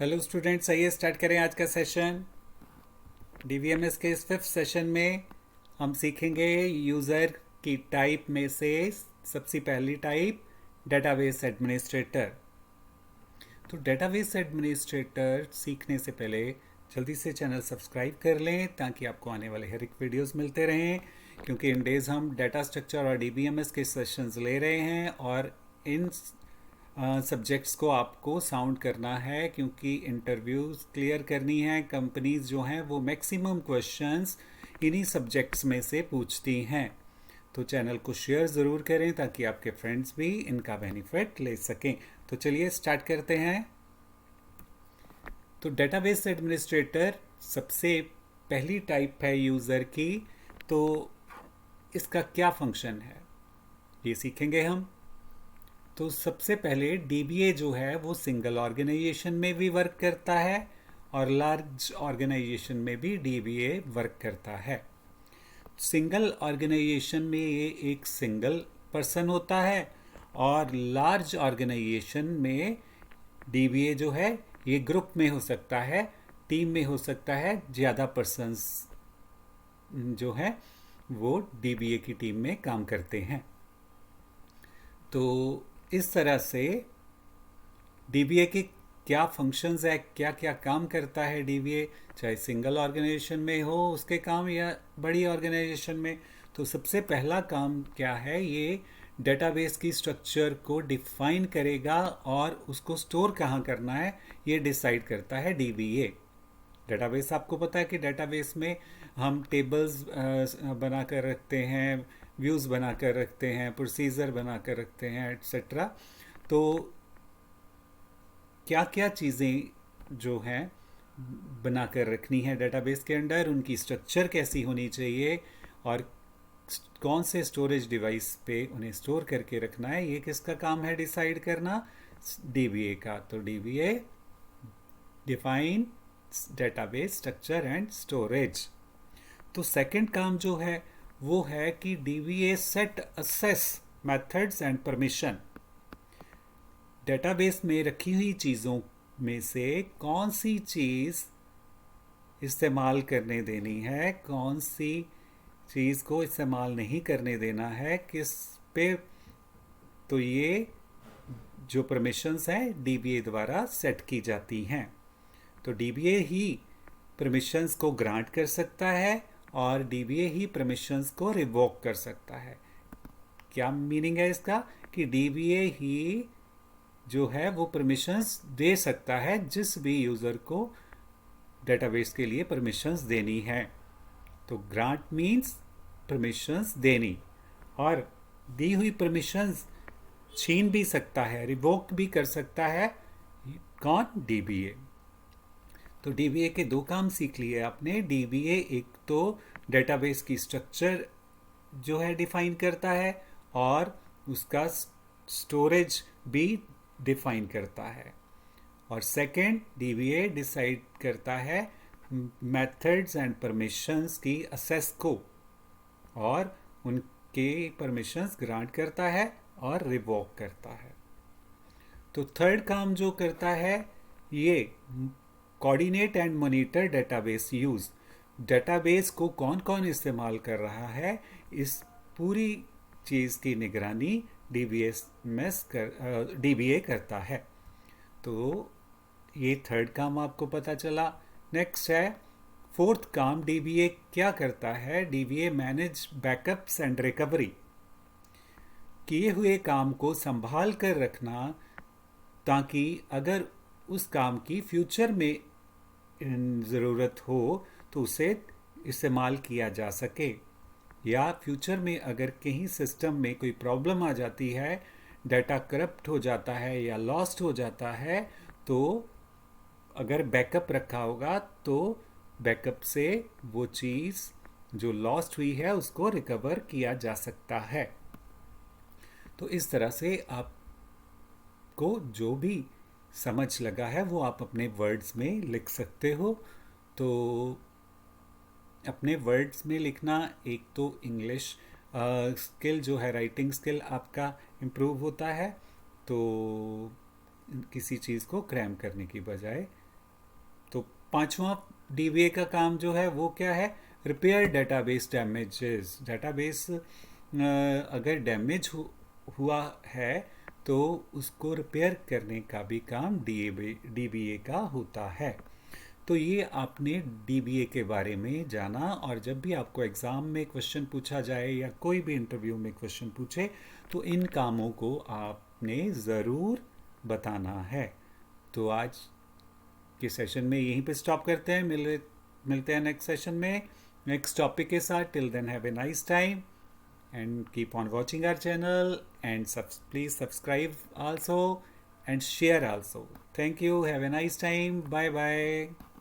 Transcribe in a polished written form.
Hello students, आइए start करें आज का सेशन। डीवीएमएस के इस 5th सेशन में हम सीखेंगे यूज़र की टाइप में से सबसे पहली टाइप डेटाबेस एडमिनिस्ट्रेटर। तो डेटाबेस एडमिनिस्ट्रेटर सीखने से पहले जल्दी से चैनल सब्सक्राइब कर लें ताकि आपको आने वाले हर एक वीडियोस मिलते रहें, क्योंकि इन डेज़ हम डाटा स्ट्रक्चर और डीबीएमएस के सेशंस ले रहे हैं और इन सब्जेक्ट्स को आपको साउंड करना है, क्योंकि इंटरव्यूज़ क्लियर करनी है। कंपनीज जो हैं वो मैक्सिमम क्वेश्चंस इन्हीं सब्जेक्ट्स में से पूछती हैं। तो चैनल को शेयर ज़रूर करें ताकि आपके फ्रेंड्स भी इनका बेनिफिट ले सकें। तो चलिए स्टार्ट करते हैं। तो डेटाबेस एडमिनिस्ट्रेटर सबसे पहली टाइप है यूज़र की। तो इसका क्या फंक्शन है ये सीखेंगे हम। तो सबसे पहले डीबीए जो है वो सिंगल ऑर्गेनाइजेशन में भी वर्क करता है और लार्ज ऑर्गेनाइजेशन में भी डीबीए वर्क करता है। सिंगल ऑर्गेनाइजेशन में ये एक सिंगल पर्सन होता है और लार्ज ऑर्गेनाइजेशन में डीबीए जो है ये ग्रुप में हो सकता है, टीम में हो सकता है। ज़्यादा पर्सन्स जो है वो डीबीए की टीम में काम करते हैं। तो इस तरह से डीबीए के क्या फंक्शंस है, क्या क्या काम करता है डीबीए, चाहे सिंगल ऑर्गेनाइजेशन में हो उसके काम या बड़ी ऑर्गेनाइजेशन में। तो सबसे पहला काम क्या है, ये डेटाबेस की स्ट्रक्चर को डिफाइन करेगा और उसको स्टोर कहाँ करना है ये डिसाइड करता है डीबीए। डेटाबेस आपको पता है कि डेटाबेस में हम टेबल्स बना कर रखते हैं, व्यूज़ बना कर रखते हैं, प्रोसीजर बना कर रखते हैं, एट्सेट्रा। तो क्या क्या चीज़ें जो हैं बना कर रखनी है डेटाबेस के अंदर, उनकी स्ट्रक्चर कैसी होनी चाहिए और कौन से स्टोरेज डिवाइस पे उन्हें स्टोर करके रखना है, ये किसका काम है डिसाइड करना, डीबीए का। तो dBA define database structure and storage. तो सेकंड काम जो है वो है कि dBA set assess methods and permission. Database में रखी हुई चीज़ों में से कौन सी चीज़ इस्तेमाल करने देनी है, कौन सी चीज़ को इस्तेमाल नहीं करने देना है, किस पे। तो ये जो परमिशंस हैं डीबीए द्वारा सेट की जाती हैं। तो डीबीए ही परमिशंस को ग्रांट कर सकता है और डीबीए ही परमिशंस को रिवोक कर सकता है। क्या मीनिंग है इसका, कि डीबीए ही जो है वो परमिशंस दे सकता है जिस भी यूज़र को डेटाबेस के लिए परमिशंस देनी है। तो ग्रांट मीन्स परमिशंस देनी, और दी हुई परमिशंस छीन भी सकता है, रिवोक भी कर सकता है। कौन? डीबीए। तो डीबीए के दो काम सीख लिए आपने। डीबीए एक तो डेटाबेस की स्ट्रक्चर जो है डिफाइन करता है और उसका स्टोरेज भी डिफाइन करता है, और सेकंड डीबीए डिसाइड करता है मेथड्स एंड परमिशंस की असेस को, और उनके परमिशंस ग्रांट करता है और रिवोक करता है। तो थर्ड काम जो करता है ये coordinate and monitor database use. Database को कौन कौन इस्तेमाल कर रहा है इस पूरी चीज़ की निगरानी डीबीए करता है। तो ये थर्ड काम आपको पता चला। नेक्स्ट है फोर्थ काम। डीबीए क्या करता है, dBA manage backups and recovery. किए हुए काम को संभाल कर रखना ताकि अगर उस काम की फ्यूचर में ज़रूरत हो तो उसे इस्तेमाल किया जा सके, या फ्यूचर में अगर कहीं सिस्टम में कोई प्रॉब्लम आ जाती है, डाटा करप्ट हो जाता है या लॉस्ट हो जाता है, तो अगर बैकअप रखा होगा तो बैकअप से वो चीज़ जो लॉस्ट हुई है उसको रिकवर किया जा सकता है। तो इस तरह से आपको जो भी समझ लगा है वो आप अपने वर्ड्स में लिख सकते हो। तो अपने वर्ड्स में लिखना, एक तो इंग्लिश स्किल जो है, राइटिंग स्किल आपका इम्प्रूव होता है। तो किसी चीज़ को क्रैम करने की बजाय तो पांचवा डीबीए का काम जो है वो क्या है, रिपेयर डेटाबेस डैमेजेस। डेटाबेस अगर डैमेज हुआ है तो उसको रिपेयर करने का भी काम डीबीए का होता है। तो ये आपने डीबीए के बारे में जाना, और जब भी आपको एग्ज़ाम में क्वेश्चन पूछा जाए या कोई भी इंटरव्यू में क्वेश्चन पूछे तो इन कामों को आपने ज़रूर बताना है। तो आज के सेशन में यहीं पे स्टॉप करते हैं, मिलते हैं नेक्स्ट सेशन में नेक्स्ट टॉपिक के साथ। Till then have a nice time and keep on watching our channel, and please subscribe also and share also. Thank you. Have a nice time. Bye bye.